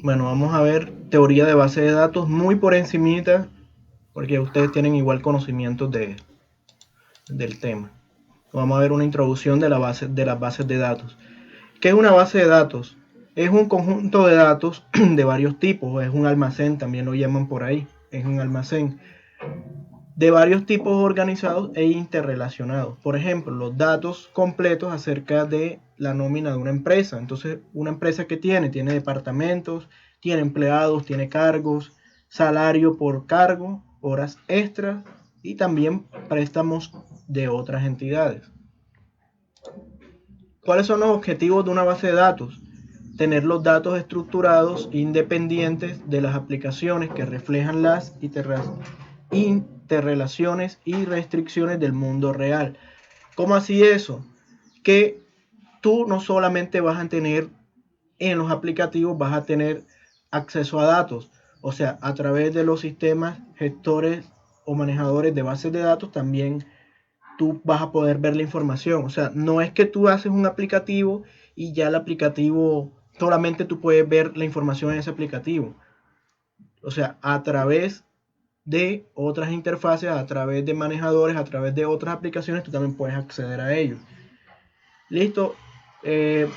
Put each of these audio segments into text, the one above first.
Bueno, vamos a ver teoría de base de datos muy por encimita, porque ustedes tienen igual conocimientos del tema. Vamos a ver una introducción de las bases de datos. ¿Qué es una base de datos? Es un conjunto de datos de varios tipos, es un almacén, también lo llaman por ahí, es un almacén de varios tipos organizados e interrelacionados. Por ejemplo, los datos completos acerca de la nómina de una empresa. Entonces, una empresa que tiene departamentos, tiene empleados, tiene cargos, salario por cargo, horas extras y también préstamos de otras entidades. ¿Cuáles son los objetivos de una base de datos? Tener los datos estructurados independientes de las aplicaciones que reflejan las interrelaciones y restricciones del mundo real. ¿Cómo así eso? Que tú no solamente vas a tener en los aplicativos, vas a tener acceso a datos, o sea, a través de los sistemas gestores o manejadores de bases de datos también tú vas a poder ver la información. O sea, no es que tú haces un aplicativo y ya el aplicativo, solamente tú puedes ver la información en ese aplicativo. O sea, a través de otras interfaces, a través de manejadores, a través de otras aplicaciones, tú también puedes acceder a ellos. Listo.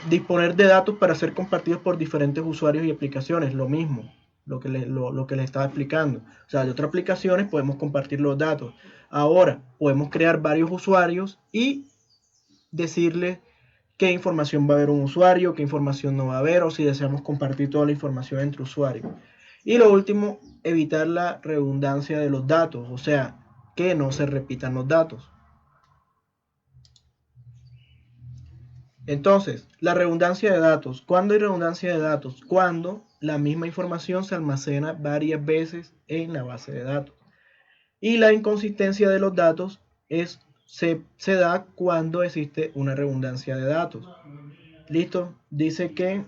Disponer de datos para ser compartidos por diferentes usuarios y aplicaciones, lo mismo, lo que les estaba explicando. O sea, de otras aplicaciones podemos compartir los datos. Ahora, podemos crear varios usuarios y decirle qué información va a haber un usuario, qué información no va a haber, o si deseamos compartir toda la información entre usuarios. Y lo último, evitar la redundancia de los datos, o sea, que no se repitan los datos. Entonces, la redundancia de datos. ¿Cuándo hay redundancia de datos? Cuando la misma información se almacena varias veces en la base de datos. Y la inconsistencia de los datos se da cuando existe una redundancia de datos. ¿Listo? Dice que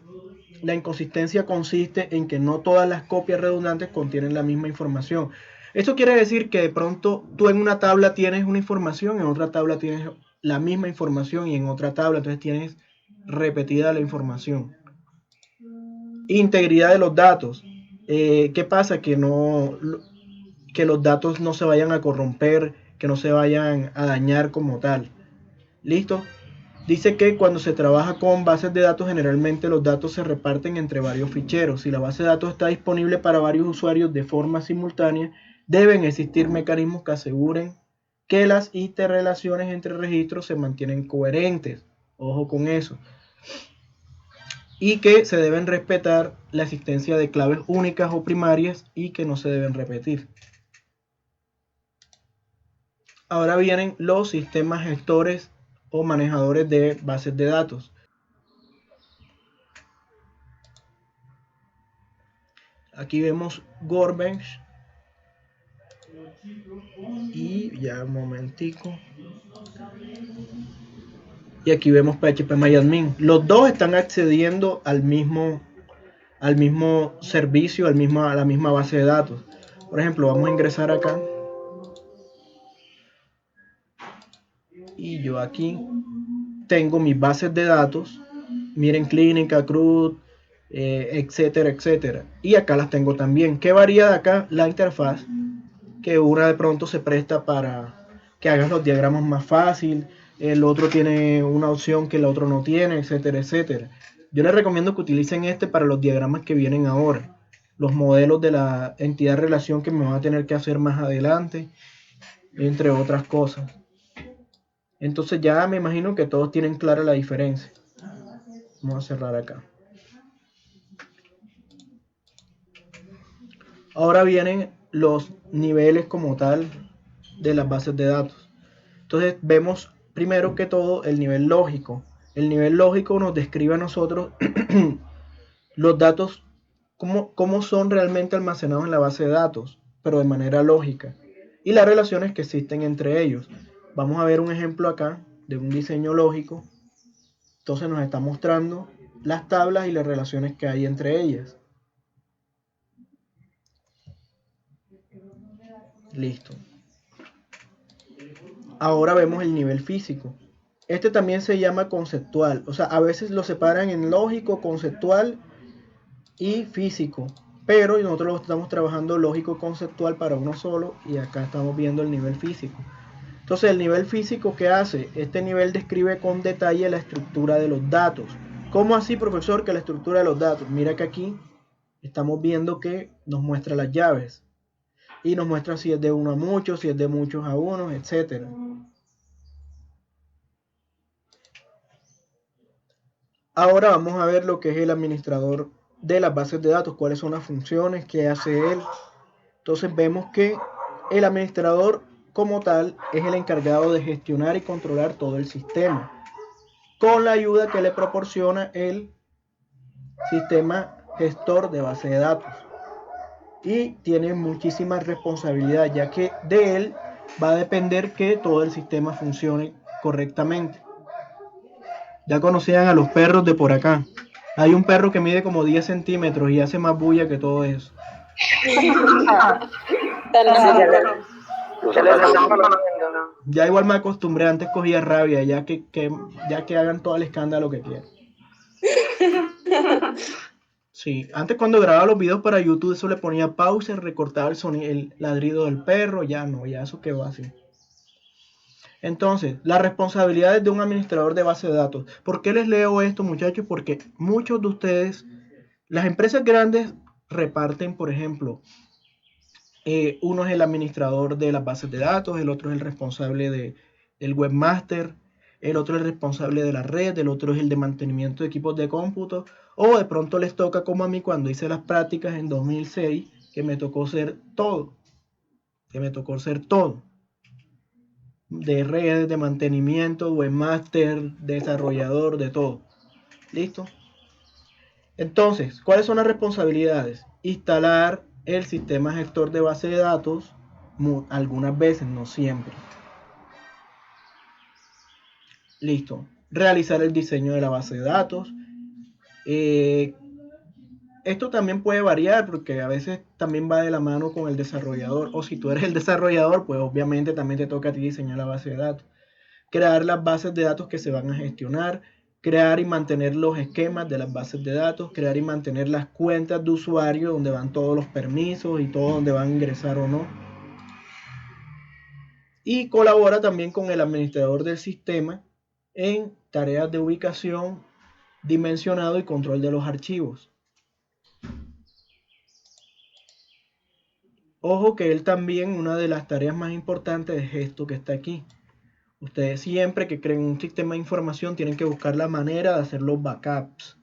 la inconsistencia consiste en que no todas las copias redundantes contienen la misma información. Eso quiere decir que de pronto tú en una tabla tienes una información, en otra tabla tienes la misma información y en otra tabla entonces tienes repetida la información. Integridad de los datos. ¿Qué pasa? Que los datos no se vayan a corromper, que no se vayan a dañar como tal. ¿Listo? Dice que cuando se trabaja con bases de datos, generalmente los datos se reparten entre varios ficheros. Si la base de datos está disponible para varios usuarios de forma simultánea, deben existir mecanismos que aseguren que las interrelaciones entre registros se mantienen coherentes. Ojo con eso. Y que se deben respetar la existencia de claves únicas o primarias y que no se deben repetir. Ahora vienen los sistemas gestores o manejadores de bases de datos. Aquí vemos Workbench y ya un momentico. Y aquí vemos PHPMyAdmin. Los dos están accediendo al mismo servicio, a la misma base de datos. Por ejemplo, vamos a ingresar acá. Y yo aquí tengo mis bases de datos. Miren, clínica, CRUD, etcétera, etcétera. Y acá las tengo también. ¿Qué varía de acá? La interfaz, que una de pronto se presta para que hagas los diagramas más fácil, el otro tiene una opción que el otro no tiene, etcétera, etcétera. Yo les recomiendo que utilicen este para los diagramas que vienen ahora, los modelos de la entidad de relación que me van a tener que hacer más adelante, entre otras cosas. Entonces ya me imagino que todos tienen clara la diferencia. Vamos a cerrar acá. Ahora vienen los niveles como tal de las bases de datos. Entonces vemos primero que todo el nivel lógico. El nivel lógico nos describe a nosotros los datos, cómo son realmente almacenados en la base de datos, pero de manera lógica. Y las relaciones que existen entre ellos. Vamos a ver un ejemplo acá de un diseño lógico. Entonces nos está mostrando las tablas y las relaciones que hay entre ellas. Listo. Ahora vemos el nivel físico. Este también se llama conceptual. O sea, a veces lo separan en lógico, conceptual y físico, pero nosotros lo estamos trabajando lógico conceptual para uno solo, y acá estamos viendo el nivel físico. Entonces, el nivel físico, ¿qué hace? Este nivel describe con detalle la estructura de los datos. ¿Cómo así, profesor, que la estructura de los datos? Mira que aquí estamos viendo que nos muestra las llaves y nos muestra si es de uno a muchos, si es de muchos a unos, etc. Ahora vamos a ver lo que es el administrador de las bases de datos, cuáles son las funciones que hace él. Entonces vemos que el administrador como tal es el encargado de gestionar y controlar todo el sistema, con la ayuda que le proporciona el sistema gestor de base de datos. Y tiene muchísima responsabilidad, ya que de él va a depender que todo el sistema funcione correctamente. Ya conocían a los perros de por acá. Hay un perro que mide como 10 centímetros y hace más bulla que todo eso. Ya igual me acostumbré, antes cogía rabia, ya que hagan todo el escándalo que quieran. Sí, antes cuando grababa los videos para YouTube, eso le ponía pausa, recortaba el sonido, el ladrido del perro, ya no, ya eso quedó así. Entonces, las responsabilidades de un administrador de base de datos. ¿Por qué les leo esto, muchachos? Porque muchos de ustedes, las empresas grandes reparten, por ejemplo, uno es el administrador de las bases de datos, el otro es el responsable del webmaster, el otro es el responsable de la red, el otro es el de mantenimiento de equipos de cómputo, o de pronto les toca como a mí cuando hice las prácticas en 2006, que me tocó ser todo, de redes, de mantenimiento, webmaster, desarrollador, de todo. ¿Listo? Entonces, ¿cuáles son las responsabilidades? Instalar el sistema gestor de base de datos, algunas veces, no siempre. Listo. Realizar el diseño de la base de datos. Esto también puede variar porque a veces también va de la mano con el desarrollador. O si tú eres el desarrollador, pues obviamente también te toca a ti diseñar la base de datos. Crear las bases de datos que se van a gestionar. Crear y mantener los esquemas de las bases de datos. Crear y mantener las cuentas de usuario donde van todos los permisos y todo donde van a ingresar o no. Y colabora también con el administrador del sistema en tareas de ubicación, dimensionado y control de los archivos. Ojo que él también, una de las tareas más importantes es esto que está aquí. Ustedes siempre que creen un sistema de información tienen que buscar la manera de hacer los backups.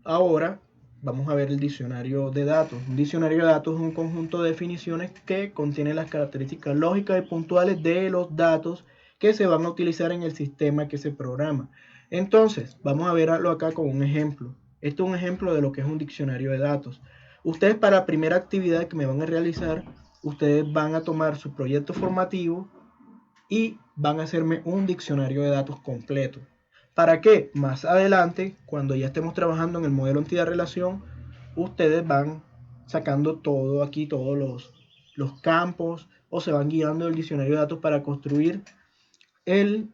Ahora vamos a ver el diccionario de datos. Un diccionario de datos es un conjunto de definiciones que contiene las características lógicas y puntuales de los datos que se van a utilizar en el sistema que se programa. Entonces, vamos a verlo acá con un ejemplo. Esto es un ejemplo de lo que es un diccionario de datos. Ustedes para la primera actividad que me van a realizar, ustedes van a tomar su proyecto formativo y van a hacerme un diccionario de datos completo. ¿Para qué? Más adelante, cuando ya estemos trabajando en el modelo entidad-relación, ustedes van sacando todo aquí, todos los campos, o se van guiando el diccionario de datos para construir el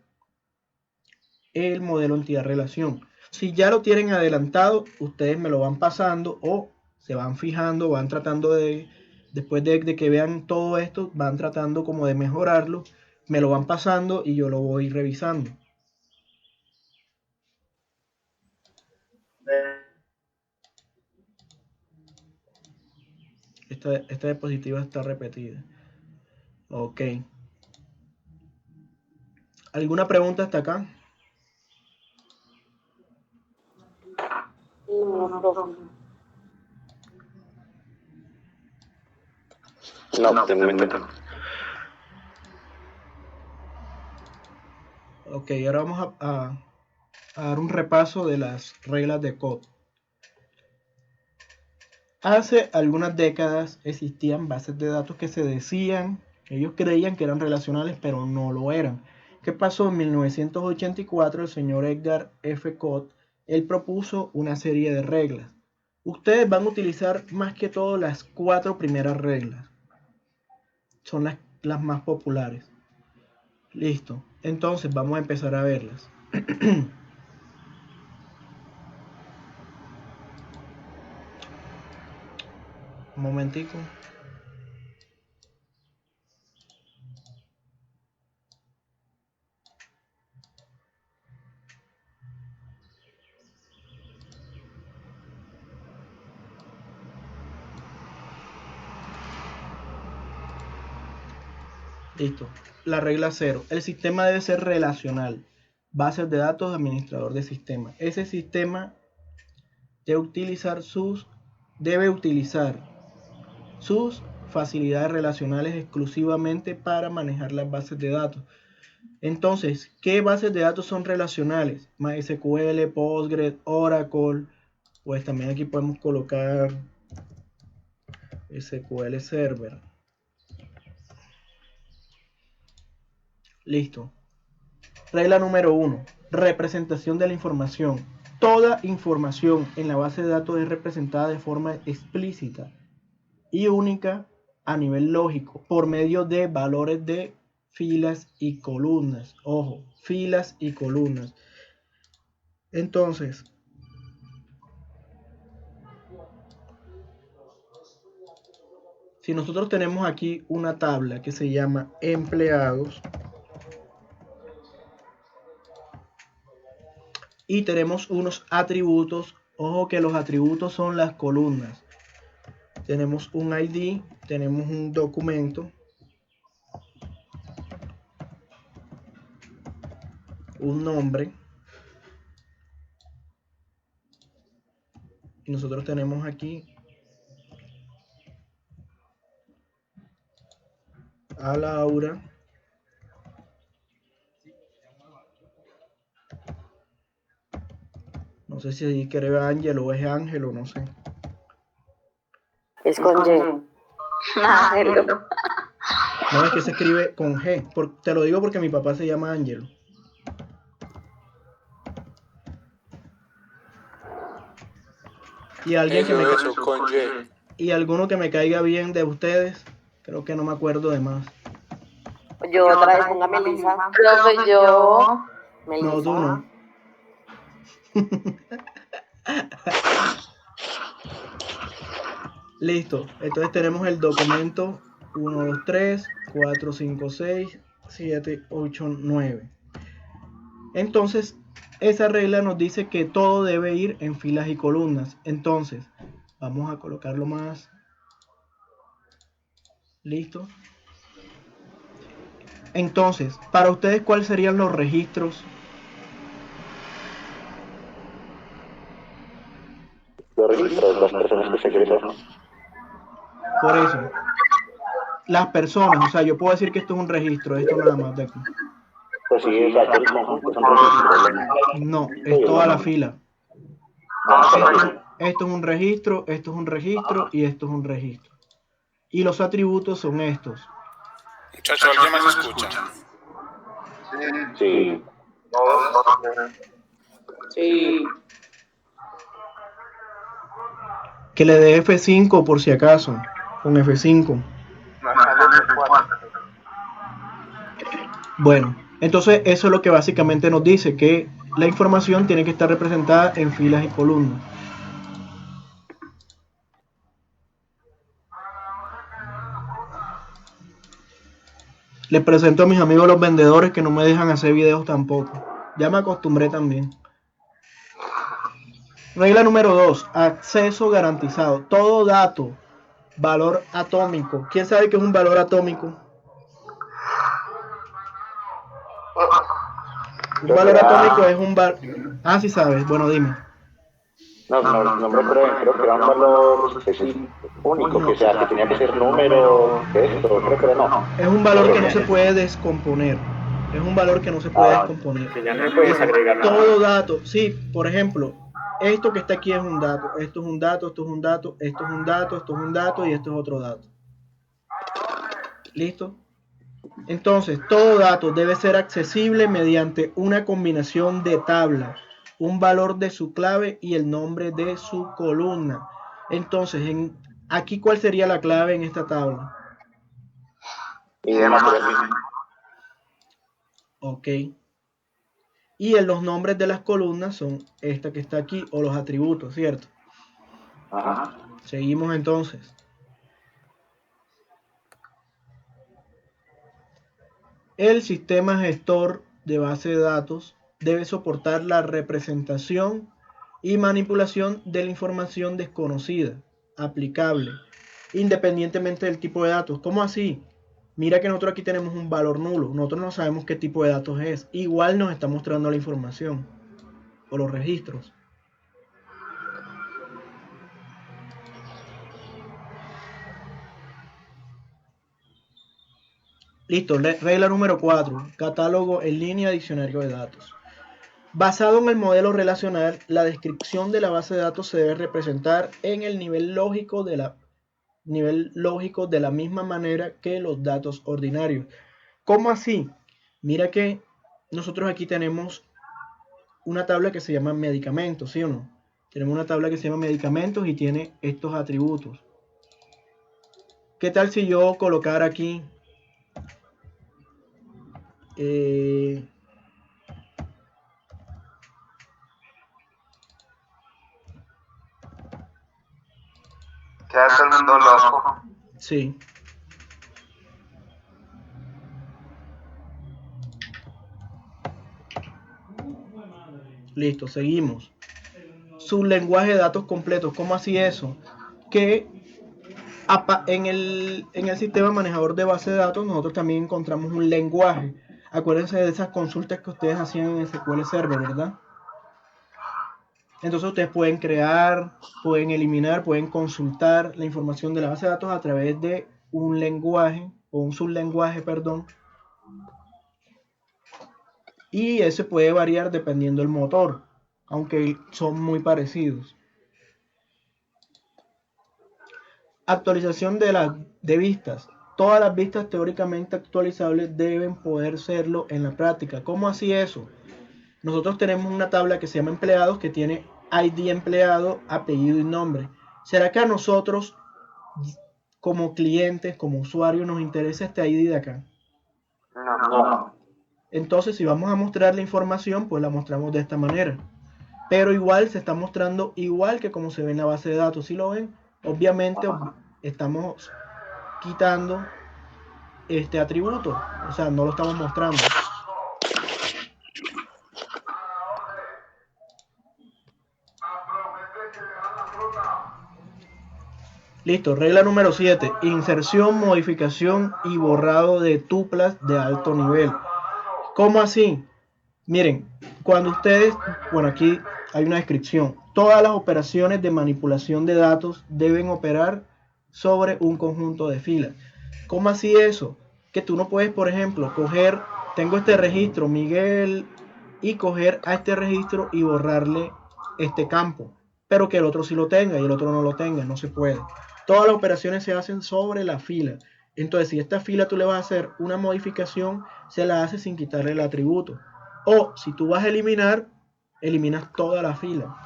modelo entidad-relación. Si ya lo tienen adelantado, ustedes me lo van pasando o se van fijando, van tratando de, después de que vean todo esto, van tratando como de mejorarlo, me lo van pasando y yo lo voy revisando. Esta diapositiva está repetida. Ok. ¿Alguna pregunta hasta acá? No, profe. No, de momento no. Ok, ahora vamos a dar un repaso de las reglas de COD. Hace algunas décadas existían bases de datos que se decían, ellos creían que eran relacionales, pero no lo eran. ¿Qué pasó? En 1984 el señor Edgar F. Codd, él propuso una serie de reglas. Ustedes van a utilizar más que todo las 4 primeras reglas. Son las más populares. Listo. Entonces vamos a empezar a verlas. Un momentico. Listo. La regla 0. El sistema debe ser relacional. Bases de datos, administrador de sistema. Ese sistema debe utilizar sus facilidades relacionales exclusivamente para manejar las bases de datos. Entonces, ¿qué bases de datos son relacionales? MySQL, Postgres, Oracle. Pues también aquí podemos colocar SQL Server. Listo. Regla número 1. Representación de la información. Toda información en la base de datos es representada de forma explícita y única a nivel lógico por medio de valores de filas y columnas. Ojo, filas y columnas. Entonces, si nosotros tenemos aquí una tabla que se llama empleados y tenemos unos atributos, ojo que los atributos son las columnas. Tenemos un ID, tenemos un documento, un nombre, y nosotros tenemos aquí a Laura, no sé si ahí quiere Ángel o es Ángel o no sé. Es con Y. Ángelo. No, es que se escribe con G. Te lo digo porque mi papá se llama Ángelo. Y alguien que me con Y. Y alguno que me caiga bien de ustedes, creo que no me acuerdo de más. Yo otra vez ponga Melissa. Profe, yo. Melissa. No, tú no. Listo. Entonces tenemos el documento 1, 2, 3, 4, 5, 6, 7, 8, 9. Entonces, esa regla nos dice que todo debe ir en filas y columnas. Entonces, vamos a colocarlo más. Listo. Entonces, para ustedes, ¿cuáles serían los registros? Los registros, las personas que se egresan. Por eso, las personas, o sea, yo puedo decir que esto es un registro, esto nada más de aquí. Pues sí, exacto, el conjunto es un registro. No, es toda la fila. Esto es un registro, esto es un registro y esto es un registro. Y los atributos son estos. Muchachos, ¿alguien más escucha? Sí. Sí. Que le dé F5 por si acaso, con F5. Bueno, entonces eso es lo que básicamente nos dice, que la información tiene que estar representada en filas y columnas. Les presento a mis amigos los vendedores que no me dejan hacer videos tampoco. Ya me acostumbré también. Regla número 2. Acceso garantizado. Todo dato, valor atómico. ¿Quién sabe qué es un valor atómico? Un valor atómico es un valor... Ah, sí sabes. Bueno, dime. No me acuerdo, creo que era un valor específico, único, que sea, que tenía que ser número, esto, creo que era no. Es un valor que no se puede descomponer. Es un valor que no se puede descomponer. Que ya no le puedes agregar nada. Todo dato, sí, por ejemplo, esto que está aquí es un dato, esto es un dato, esto es un dato, esto es un dato, esto es un dato y esto es otro dato. ¿Listo? Entonces, todo dato debe ser accesible mediante una combinación de tablas, un valor de su clave y el nombre de su columna. Entonces, aquí, ¿cuál sería la clave en esta tabla? Y de material. Ok. Y en los nombres de las columnas son esta que está aquí, o los atributos, ¿cierto? Ajá. Seguimos entonces. El sistema gestor de base de datos debe soportar la representación y manipulación de la información desconocida, aplicable, independientemente del tipo de datos. ¿Cómo así? Mira que nosotros aquí tenemos un valor nulo. Nosotros no sabemos qué tipo de datos es. Igual nos está mostrando la información o los registros. Listo, regla número 4. Catálogo en línea, diccionario de datos. Basado en el modelo relacional, la descripción de la base de datos se debe representar en el nivel lógico de la misma manera que los datos ordinarios. ¿Cómo así? Mira que nosotros aquí tenemos una tabla que se llama medicamentos, ¿sí o no? Tenemos una tabla que se llama medicamentos y tiene estos atributos. ¿Qué tal si yo colocara aquí ¿qué hace el mundo loco? Sí. Listo, seguimos. Sublenguaje de datos completos. ¿Cómo así eso? Que en el sistema manejador de base de datos nosotros también encontramos un lenguaje. Acuérdense de esas consultas que ustedes hacían en SQL Server, ¿verdad? Entonces ustedes pueden crear, pueden eliminar, pueden consultar la información de la base de datos a través de un lenguaje o un sublenguaje, perdón. Y ese puede variar dependiendo del motor, aunque son muy parecidos. Actualización de vistas. Todas las vistas teóricamente actualizables deben poder serlo en la práctica. ¿Cómo así eso? Nosotros tenemos una tabla que se llama empleados que tiene ID empleado, apellido y nombre. ¿Será que a nosotros como clientes, como usuarios, nos interesa este ID de acá? No. Entonces, si vamos a mostrar la información, pues la mostramos de esta manera. Pero igual se está mostrando igual que como se ve en la base de datos. ¿Sí lo ven? Obviamente estamos quitando este atributo. O sea, no lo estamos mostrando. Listo, regla número 7. Inserción, modificación y borrado de tuplas de alto nivel. ¿Cómo así? Miren, cuando ustedes, bueno, aquí hay una descripción. Todas las operaciones de manipulación de datos deben operar sobre un conjunto de filas. ¿Cómo así eso? Que tú no puedes, por ejemplo, coger, tengo este registro, Miguel, y coger a este registro y borrarle este campo, pero que el otro sí lo tenga y el otro no lo tenga, no se puede. Todas las operaciones se hacen sobre la fila. Entonces, si esta fila tú le vas a hacer una modificación, se la hace sin quitarle el atributo. O si tú vas a eliminar, eliminas toda la fila.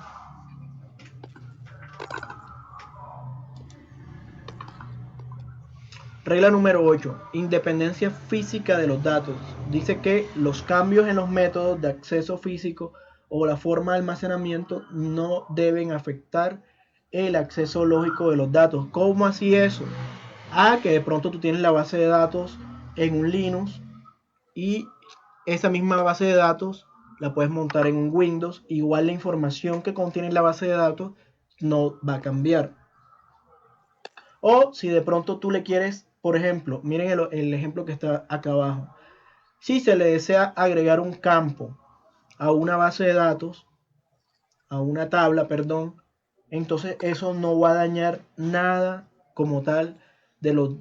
Regla número 8. Independencia física de los datos. Dice que los cambios en los métodos de acceso físico o la forma de almacenamiento no deben afectar el acceso lógico de los datos. ¿Cómo así eso? Que de pronto tú tienes la base de datos en un Linux y esa misma base de datos la puedes montar en un Windows. Igual la información que contiene la base de datos no va a cambiar. O si de pronto tú le quieres, por ejemplo, miren el ejemplo que está acá abajo. Si se le desea agregar un campo a una base de datos, a una tabla, perdón, entonces eso no va a dañar nada como tal de los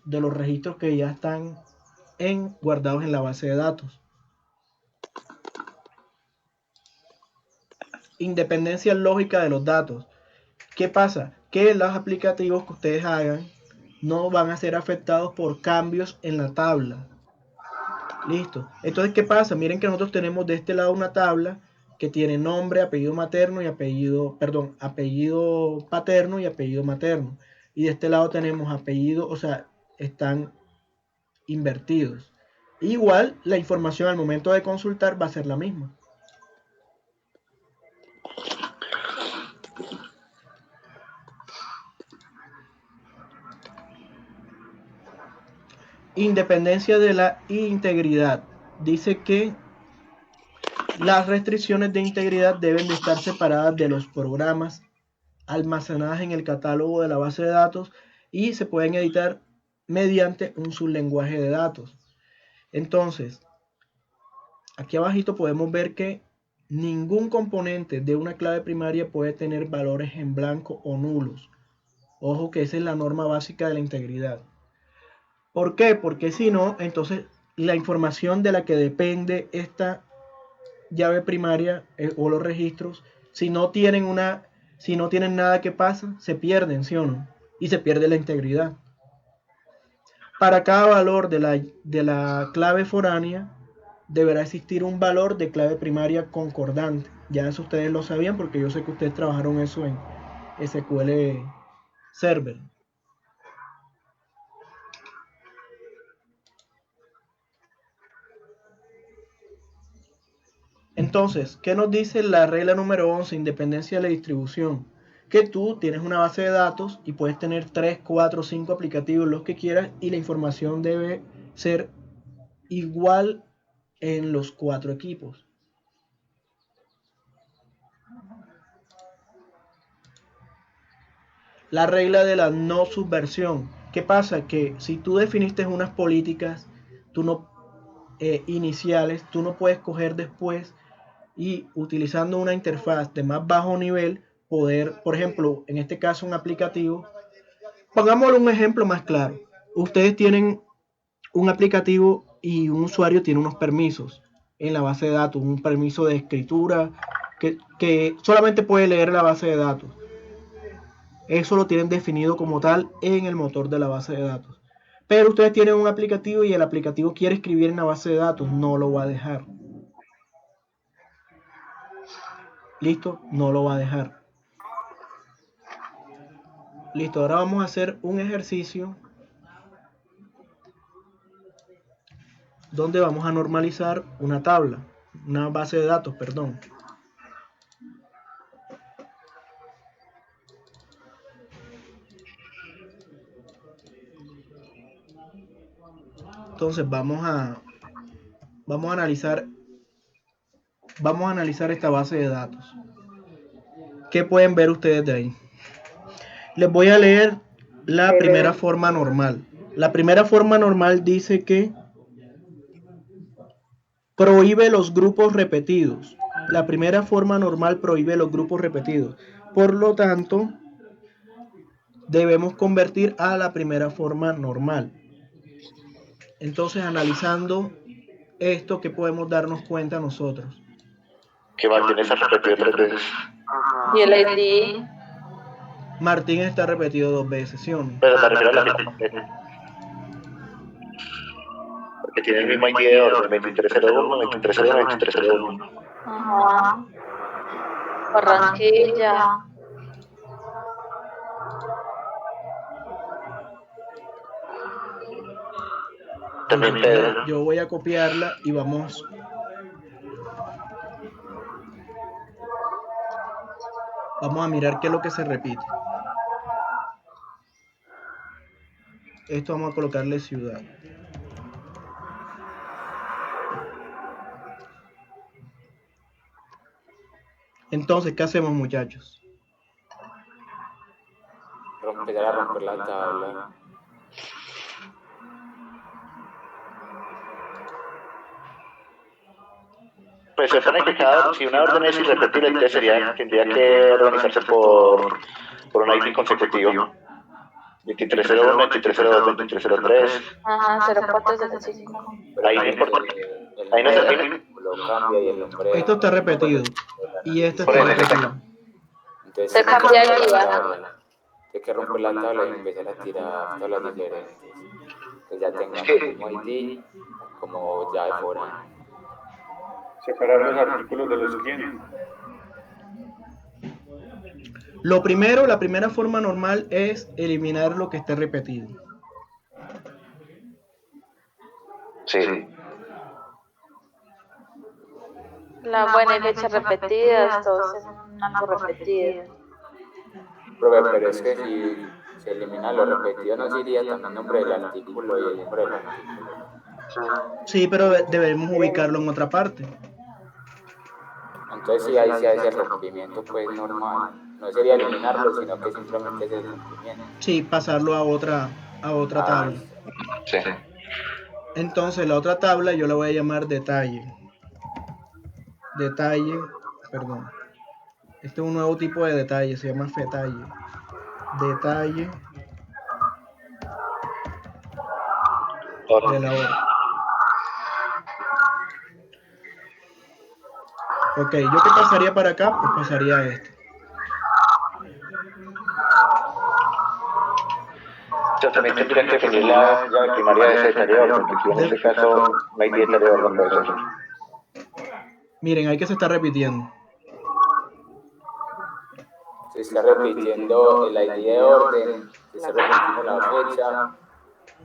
registros que ya están guardados en la base de datos. Independencia lógica de los datos. ¿Qué pasa? Que los aplicativos que ustedes hagan no van a ser afectados por cambios en la tabla. Listo. Entonces, ¿qué pasa? Miren que nosotros tenemos de este lado una tabla que tiene nombre, apellido materno y apellido paterno y apellido materno. Y de este lado tenemos apellido, o sea, están invertidos. Igual la información al momento de consultar va a ser la misma. Independencia de la integridad. Dice que las restricciones de integridad deben de estar separadas de los programas almacenadas en el catálogo de la base de datos y se pueden editar mediante un sublenguaje de datos. Entonces, aquí abajito podemos ver que ningún componente de una clave primaria puede tener valores en blanco o nulos. Ojo que esa es la norma básica de la integridad. ¿Por qué? Porque si no, entonces la información de la que depende esta llave primaria o los registros, si no tienen nada que pasa, se pierden, ¿sí o no? Y se pierde la integridad. Para cada valor de la clave foránea, deberá existir un valor de clave primaria concordante. Ya eso ustedes lo sabían porque yo sé que ustedes trabajaron eso en SQL Server. Entonces, ¿qué nos dice la regla número 11, independencia de la distribución? Que tú tienes una base de datos y puedes tener 3, 4, 5 aplicativos, los que quieras, y la información debe ser igual en los 4 equipos. La regla de la no subversión. ¿Qué pasa? Que si tú definiste unas políticas iniciales, tú no puedes coger después y utilizando una interfaz de más bajo nivel poder, por ejemplo, en este caso un aplicativo, pongámosle un ejemplo más claro. Ustedes tienen un aplicativo y un usuario tiene unos permisos en la base de datos, un permiso de escritura que solamente puede leer la base de datos. Eso lo tienen definido como tal en el motor de la base de datos. Pero ustedes tienen un aplicativo y el aplicativo quiere escribir en la base de datos, no lo va a dejar. Listo, no lo va a dejar. Listo, ahora vamos a hacer un ejercicio donde vamos a normalizar una tabla, una base de datos, perdón. Entonces vamos a analizar esta base de datos. ¿Qué pueden ver ustedes de ahí? Les voy a leer la primera forma normal. La primera forma normal dice que prohíbe los grupos repetidos. La primera forma normal prohíbe los grupos repetidos. Por lo tanto, debemos convertir a la primera forma normal. Entonces, analizando esto, ¿qué podemos darnos cuenta nosotros? Que Martín está repetido 3 veces. Y el ID. Martín está repetido 2 veces, ¿sí o no? Pero me refiero a la misma completa. Porque tiene el mismo ID de orden, 2301, 2301, 2301. Ajá. Barranquilla. También Pedro. Yo voy a copiarla y vamos a mirar qué es lo que se repite. Esto vamos a colocarle ciudad. Entonces, ¿qué hacemos, muchachos? Romper la tabla. Pues se supone que si una orden es irrepetible, entonces tendría que organizarse por un ID consecutivo. 2301, 2302, 2303. Ajá, 0405. Ahí no importa. Ahí no se define. Lo cambia y el nombre. Esto está repetido. Y esto está repetido. Entonces, Se cambia el IVA. Hay que romper la tabla y empezar a tirar tablas diferentes. Que ya tengan el mismo ID como ya de fuera. Separar los artículos de los clientes. Lo primero, la primera forma normal es eliminar lo que esté repetido. Sí. La buena y fecha repetidas, todos es algo repetido. Profe, pero es que si se elimina lo repetido, ¿no sería también el nombre del artículo y el nombre del artículo? Sí, pero debemos ubicarlo en otra parte. Entonces sí, ahí se hace el rompimiento pues normal. No sería eliminarlo, sino que simplemente es el rompimiento. Sí, pasarlo a otra tabla. Sí. Entonces la otra tabla yo la voy a llamar detalle. Detalle, perdón. Este es un nuevo tipo de detalle, se llama fetalle. Detalle de la hora. Ok, ¿yo qué pasaría para acá? Pues pasaría a esto. Yo también tendría que definir la llave primaria de ese tarea, porque aquí en este caso no hay 10 tareas de orden, profesor. Miren, ahí que se está repitiendo. Se está repitiendo el ID de orden, se está repitiendo la fecha,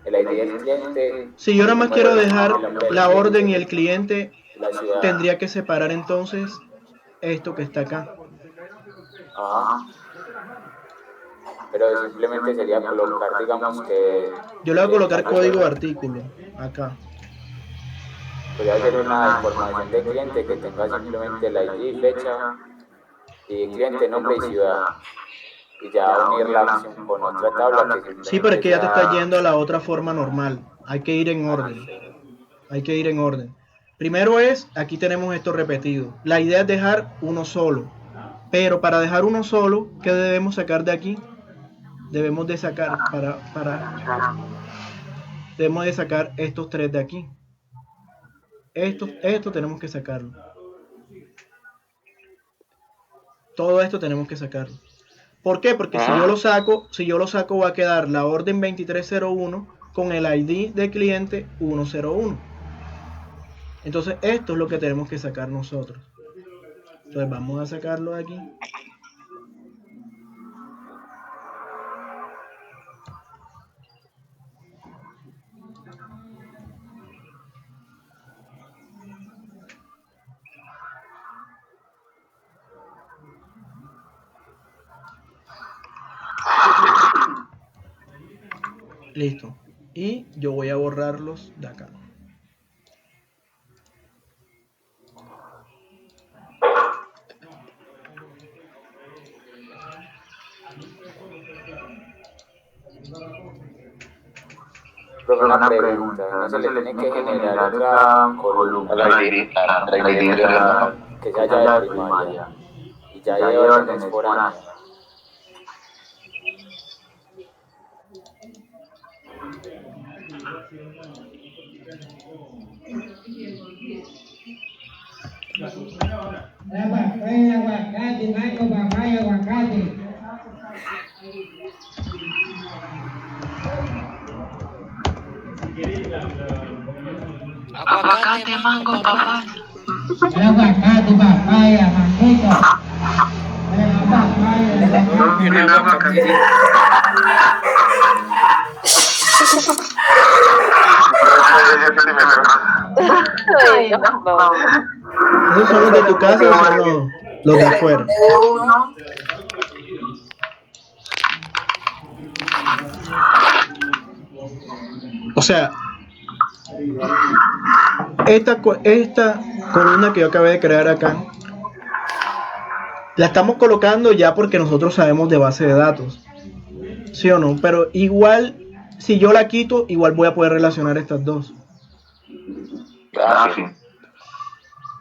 el ID del cliente. Si yo nada más quiero dejar el nombre del la cliente, orden y el cliente, la ciudad. tendría que separar entonces esto que está acá. Ajá. Pero simplemente sería colocar, digamos que... Yo le voy a colocar código de artículo acá. Podría ser una información de cliente que tenga simplemente el ID, fecha, y cliente, nombre y ciudad. Y ya unir la acción con otra tabla que Sí, pero es que ya te está sea... yendo a la otra forma normal. Hay que ir en orden. Hay que ir en orden. Primero es, aquí tenemos esto repetido. La idea es dejar uno solo. Pero para dejar uno solo, ¿qué debemos sacar de aquí? Debemos de sacar debemos de sacar estos tres de aquí. Esto tenemos que sacarlo. Todo esto tenemos que sacarlo. ¿Por qué? Porque si yo lo saco va a quedar la orden 2301 con el ID de cliente 101. Entonces esto es lo que tenemos que sacar nosotros. Entonces vamos a sacarlo de aquí. Listo. Y yo voy a borrarlos de acá. Pero una pregunta, ¿no se le tiene que generar otra columna? La ID Que ya haya de primaria y ya hay órdenes por año. Aguacate, mango, papá. Aguacate, papaya, manguito. Un aguacate. Ay, no. ¿Esos son los de tu casa o son los de afuera? O sea, esta columna que yo acabé de crear acá, la estamos colocando ya porque nosotros sabemos de base de datos. ¿Sí o no? Pero igual, si yo la quito, igual voy a poder relacionar estas dos. Sí.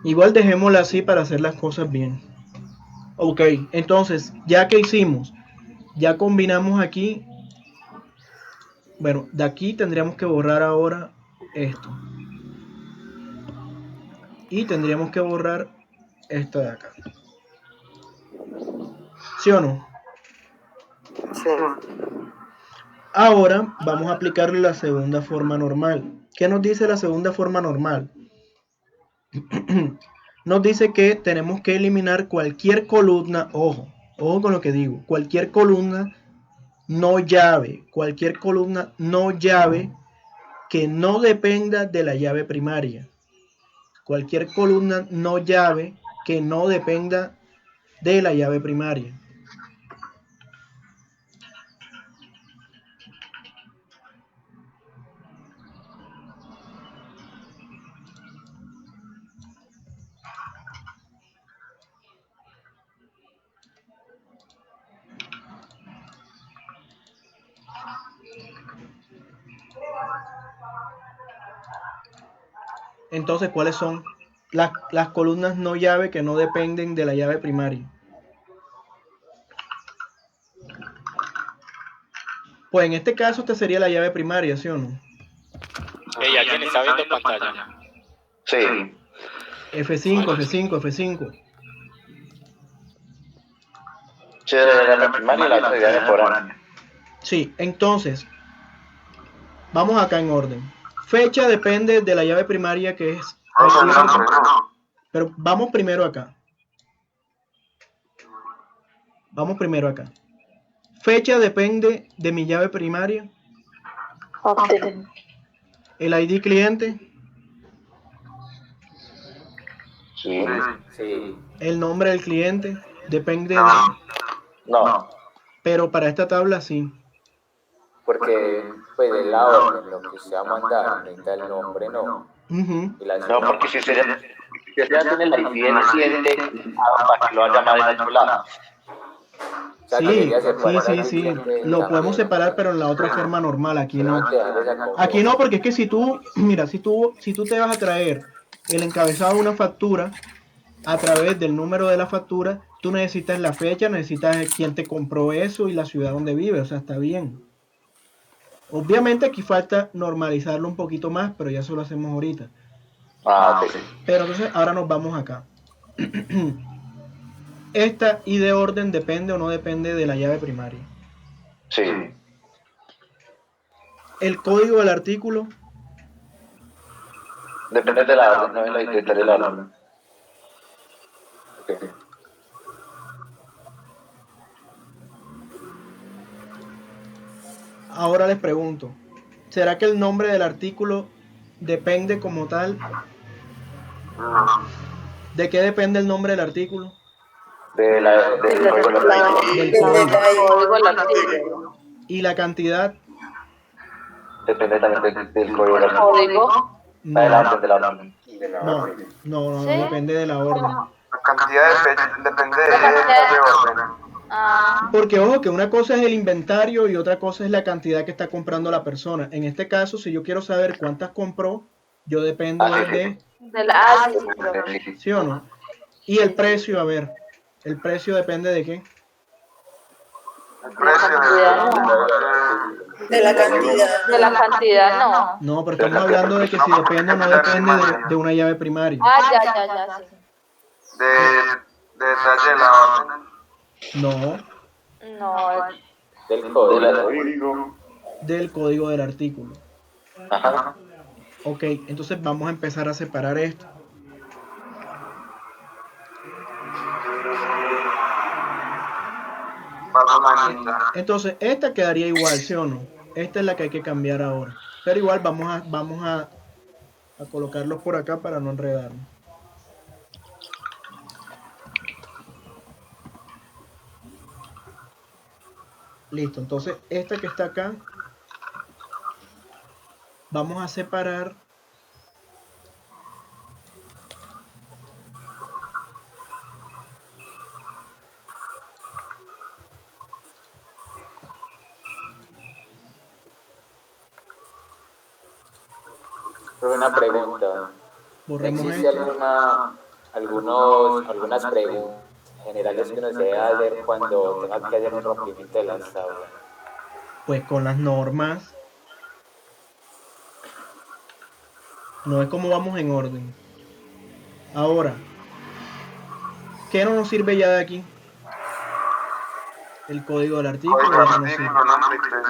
Igual dejémosla así para hacer las cosas bien. Ok, entonces, ya que hicimos, ya combinamos aquí. Bueno, de aquí tendríamos que borrar ahora esto. Y tendríamos que borrar esto de acá. ¿Sí o no? Sí. Ahora vamos a aplicarle la segunda forma normal. ¿Qué nos dice la segunda forma normal? Nos dice que tenemos que eliminar cualquier columna, ojo con lo que digo, cualquier columna no llave que no dependa de la llave primaria. Cualquier columna no llave que no dependa de la llave primaria. Entonces, ¿cuáles son las columnas no llave que no dependen de la llave primaria? Pues en este caso, esta sería la llave primaria, ¿sí o no? ¿Alguien está viendo pantalla? Sí. F5, F5, F5. Sí, la llave primaria y la otra llave foránea. Sí, entonces, vamos acá en orden. Fecha depende de la llave primaria que es... Pero vamos primero acá. Vamos primero acá. Fecha depende de mi llave primaria. El ID cliente. Sí. Sí. El nombre del cliente. Depende de... No. Pero para esta tabla sí. Porque, pues, de la orden, lo que se va a mandar, necesita el nombre, no. Ujú. Y la No, porque si usted ya tiene la ID del cliente, para que lo va a llamar en otro lado. O sea, que Sí, debería separar sí, al sí. cliente Lo podemos también. separar, pero en la otra forma normal. Aquí no. Solamente dejar esa Aquí no, confusión. porque es que si tú, mira, si tú te vas a traer el encabezado de una factura a través del número de la factura, tú necesitas la fecha, necesitas quién te compró eso y la ciudad donde vive, o sea, está bien. Obviamente aquí falta normalizarlo un poquito más, pero ya eso lo hacemos ahorita. Ah, ok. Pero entonces ahora nos vamos acá. Esta y de orden depende o no depende de la llave primaria. Sí. El código del artículo. Depende de la orden, no de la identidad de la orden. Okay. Ahora les pregunto, ¿será que el nombre del artículo depende como tal? ¿De qué depende el nombre del artículo? Del código de la Del Código del artículo. ¿Y la cantidad? Depende también del código de la orden. Código. No, De la orden, de la orden. no, ¿Sí? depende de la orden. La cantidad de fecha depende de orden. Ah, Porque ojo, que una cosa es el inventario y otra cosa es la cantidad que está comprando la persona. En este caso, si yo quiero saber cuántas compró, yo dependo Ah, sí, de, sí. ¿sí o no? Y el precio, a ver, ¿el precio depende de qué? El precio de la cantidad, no. No, pero estamos hablando de que si depende o no depende de una llave primaria. Ah, ya, sí. de detalle de la orden. No, No, Del código. del código del artículo. Ajá. Ok, entonces vamos a empezar a separar esto. Paso la mitad. Entonces, esta quedaría igual, ¿sí o no? Esta es la que hay que cambiar ahora. Pero igual vamos a colocarlos por acá para no enredarnos. Listo, entonces esta que está acá, vamos a separar Pero una pregunta. borremos ¿Existe esto. algunas preguntas generales que uno se debe hacer cuando tenga que hacer un rompimiento de las tablas? Pues con las normas. No es como vamos en orden. Ahora, ¿qué no nos sirve ya de aquí? El código del artículo Código ya del no sirve. artículo, nombre y precio.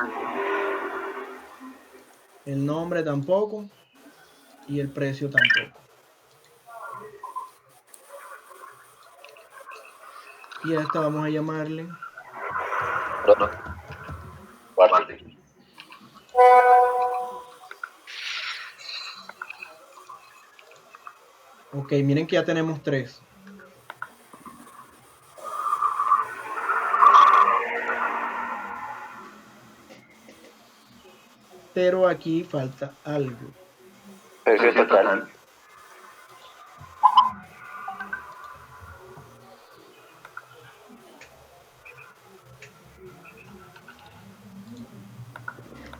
El nombre tampoco. Y el precio tampoco. Y a esta vamos a llamarle Guarde. Ok, miren que ya tenemos 3. Pero aquí falta algo. Precio total.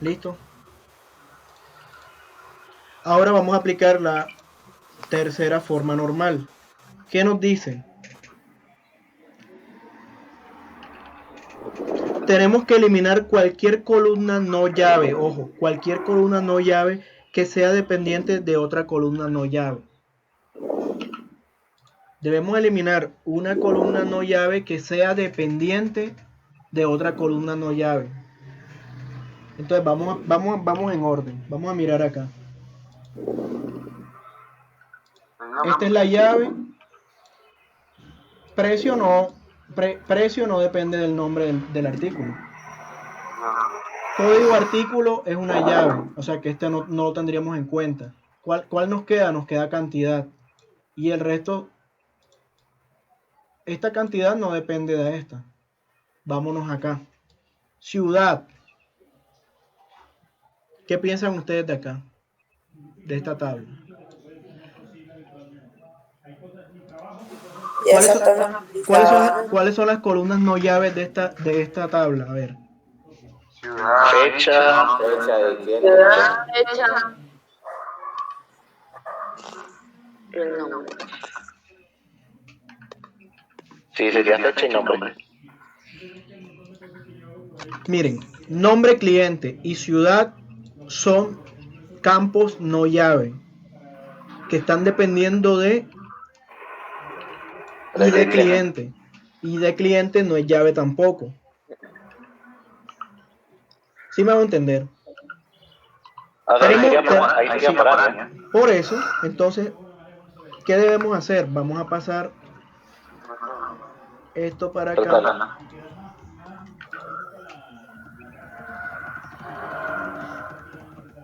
¿Listo? Ahora vamos a aplicar la tercera forma normal. ¿Qué nos dice? Tenemos que eliminar cualquier columna no llave. Ojo, cualquier columna no llave que sea dependiente de otra columna no llave. Debemos eliminar una columna no llave que sea dependiente de otra columna no llave. Entonces vamos en orden. Vamos a mirar acá. Esta es la llave. Precio no depende del nombre del artículo. Código artículo es una llave, o sea que este no lo tendríamos en cuenta. ¿Cuál nos queda? Nos queda cantidad. Y el resto, esta cantidad no depende de esta. Vámonos acá. Ciudad. ¿Qué piensan ustedes de acá? De esta tabla. ¿Cuáles son las columnas no llaves de esta tabla? A ver. Fecha de cliente. Fecha. No. Sí, sería fecha y nombre. Miren, nombre cliente y ciudad son campos no llave que están dependiendo de y de cliente. Y de cliente no es llave tampoco. ¿Sí me hago entender? Por eso, entonces, ¿qué debemos hacer? Vamos a pasar esto para acá.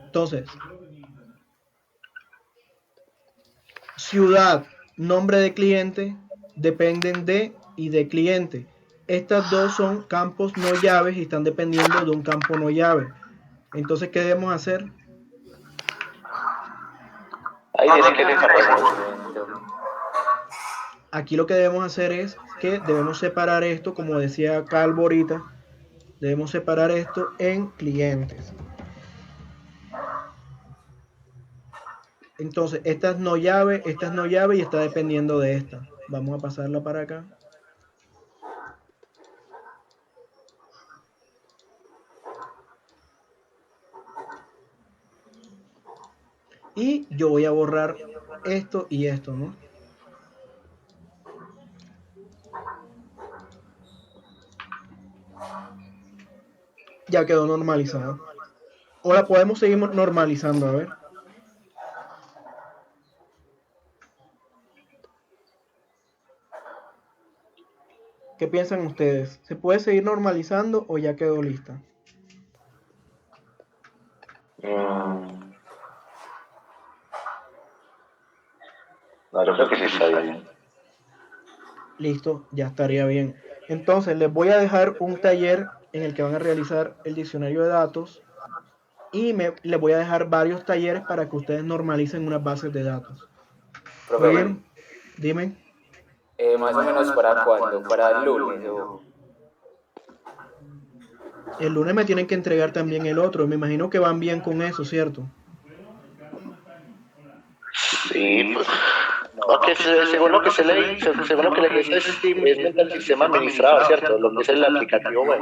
Entonces, ciudad, nombre de cliente, dependen de y de cliente. Estas dos son campos no llaves y están dependiendo de un campo no llave. Entonces, ¿qué debemos hacer? Aquí lo que debemos hacer es que debemos separar esto, como decía Calvo ahorita, debemos separar esto en clientes. Entonces, esta es no llave y está dependiendo de esta. Vamos a pasarla para acá. Y yo voy a borrar esto y esto, ¿no? Ya quedó normalizado. Ahora podemos seguir normalizando, a ver. ¿Qué piensan ustedes? ¿Se puede seguir normalizando o ya quedó lista? No, yo creo que sí está bien. Listo, ya estaría bien. Entonces les voy a dejar un taller en el que van a realizar el diccionario de datos y les voy a dejar varios talleres para que ustedes normalicen unas bases de datos. Profe, ¿Bien? Dime. Más o menos para cuándo, para el lunes. El lunes me tienen que entregar también el otro. Me imagino que van bien con eso, ¿cierto? Sí, pues, aunque según lo que se lee, según lo que le dice es mental sistema administrado, ¿cierto? Lo que es el aplicativo web.